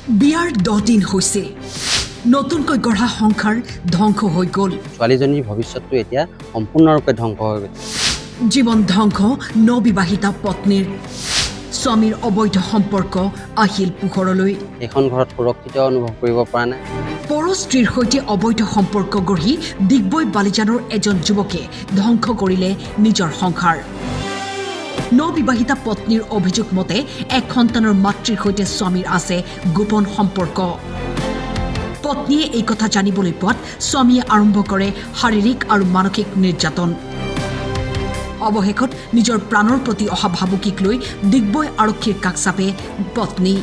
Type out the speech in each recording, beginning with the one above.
বিয়াৰ 10 দিন হৈছে নতুনকৈ গঢ়া সংসাৰ ধ্বংস হৈ গ'ল। ছোৱালীজনীৰ ভৱিষ্যতটো এতিয়া সম্পূৰ্ণৰূপে ধ্বংস হৈ গৈছে। জীৱন ধ্বংস নবিবাহিতা পত্নীৰ। স্বামীৰ অবৈধ সম্পৰ্ক আহিল পোহৰলৈ। এখন ঘৰত সুৰক্ষিত অনুভৱ কৰিব পৰা নাই। পৰ স্ত্ৰীৰ সৈতে অবৈধ সম্পৰ্ক গঢ়ি ডিগবৈ বালিজানৰ এজন যুৱকে ধ্বংস কৰিলে নিজৰ সংসাৰ। নবিবাহিতা পত্নীৰ অভিযোগ মতে এক সন্তানৰ মাতৃৰ সৈতে স্বামীৰ আছে গোপন সম্পৰ্ক। পত্নীয়ে এই কথা জানিবলৈ পোৱাত স্বামীয়ে আৰম্ভ কৰে শাৰীৰিক আৰু মানসিক নিৰ্যাতন। অৱশেষত নিজৰ প্ৰাণৰ প্ৰতি অহা ভাবুকিক লৈ ডিগবৈ আৰক্ষীৰ কাষ চাপে পত্নী।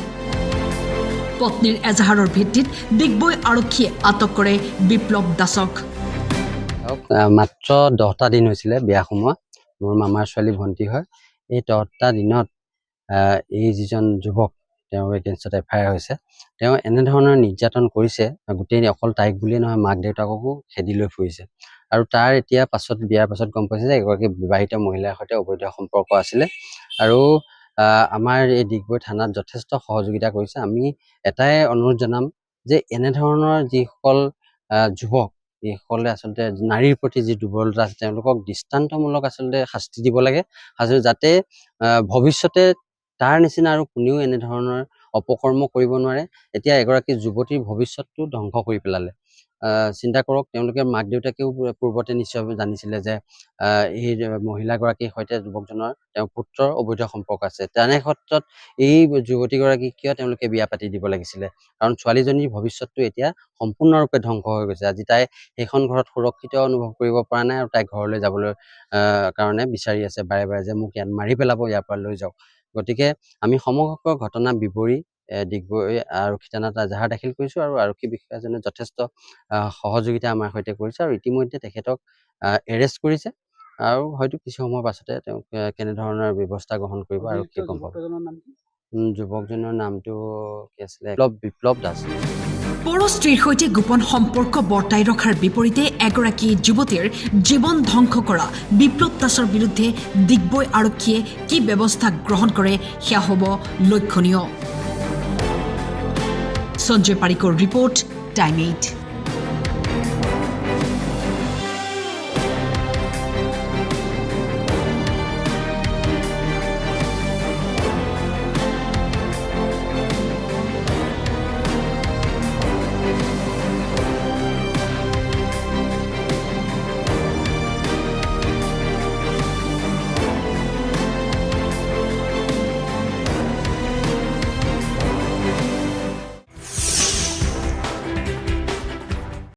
পত্নীৰ এজাহাৰৰ ভিত্তিত ডিগবৈ আৰক্ষীয়ে আটক কৰে বিপ্লৱ দাসক। মাত্ৰ 10টা দিন হৈছিলে বিয়া সোমোৱা। মোৰ মামাৰ ছোৱালী ভণ্টি হয়। এই 10টা দিনত এই যিজন যুৱক তেওঁৰ এগেইনষ্টত FIR হৈছে, তেওঁ এনেধৰণৰ নিৰ্যাতন কৰিছে। গোটেই অকল তাইক বুলিয়ে নহয়, মাক দেউতাককো খেদি লৈ ফুৰিছে। আৰু তাৰ এতিয়া বিয়াৰ পাছত গম পাইছে যে এগৰাকী বিবাহিত মহিলাৰ সৈতে অবৈধ সম্পৰ্ক আছিলে। আৰু আমাৰ এই ডিগবৈ থানাত যথেষ্ট সহযোগিতা কৰিছে। আমি এটাই অনুৰোধ জনাম যে এনেধৰণৰ যিসকল যুৱক, এইসকলে আচলতে নাৰীৰ প্ৰতি যি দুৰ্বলতা আছে, তেওঁলোকক দৃষ্টান্তমূলক আচলতে শাস্তি দিব লাগে, যাতে ভৱিষ্যতে তাৰ নিচিনা আৰু কোনেও এনেধৰণৰ অপকৰ্ম কৰিব নোৱাৰে। এতিয়া এগৰাকী যুৱতীৰ ভৱিষ্যতটো ধ্বংস কৰি পেলালে। চিন্তা কৰক, তেওঁলোকে মাক দেউতাকেও পূৰ্বতে নিশ্চয় জানিছিলে যে এই মহিলাগৰাকীৰ সৈতে যুৱকজনৰ তেওঁৰ পুত্ৰৰ অবৈধ সম্পৰ্ক আছে। তেনে ক্ষেত্ৰত এই যুৱতীগৰাকীক কিয় তেওঁলোকে বিয়া পাতি দিব লাগিছিলে? কাৰণ ছোৱালীজনীৰ ভৱিষ্যতটো এতিয়া সম্পূৰ্ণৰূপে ধ্বংস হৈ গৈছে। আজি তাই সেইখন ঘৰত সুৰক্ষিত অনুভৱ কৰিব পৰা নাই আৰু তাই ঘৰলৈ যাবলৈ কাৰণে বিচাৰি আছে বাৰে বাৰে যে মোক ইয়াত মাৰি পেলাব, ইয়াৰ পৰা লৈ যাওক। গতিকে আমি সমগ্ৰ ঘটনা বিৱৰি ডিগবৈ আৰক্ষী থানাত এজাহাৰ দাখিল কৰিছোঁ আৰু আৰক্ষী বিষয়াজনে যথেষ্ট সহযোগিতা আমাৰ সৈতে কৰিছে আৰু ইতিমধ্যে তেখেতক এৰেষ্ট কৰিছে। আৰু হয়তো কিছু সময়ৰ পাছতে তেওঁক কেনেধৰণৰ ব্যৱস্থা গ্ৰহণ কৰিব আৰক্ষীয়ে গম পাব। যুৱকজনৰ নামটো কি আছিলে? বিপ্লৱ দাস। পৰ স্ত্ৰীৰ সৈতে গোপন সম্পৰ্ক বৰ্তাই ৰখাৰ বিপৰীতে এগৰাকী যুৱতীৰ জীৱন ধ্বংস কৰা বিপ্লৱ দাসৰ বিৰুদ্ধে ডিগবৈ আৰক্ষীয়ে কি ব্যৱস্থা গ্ৰহণ কৰে সেয়া হ'ব লক্ষণীয়। Sanjay Parrikar report, time 8।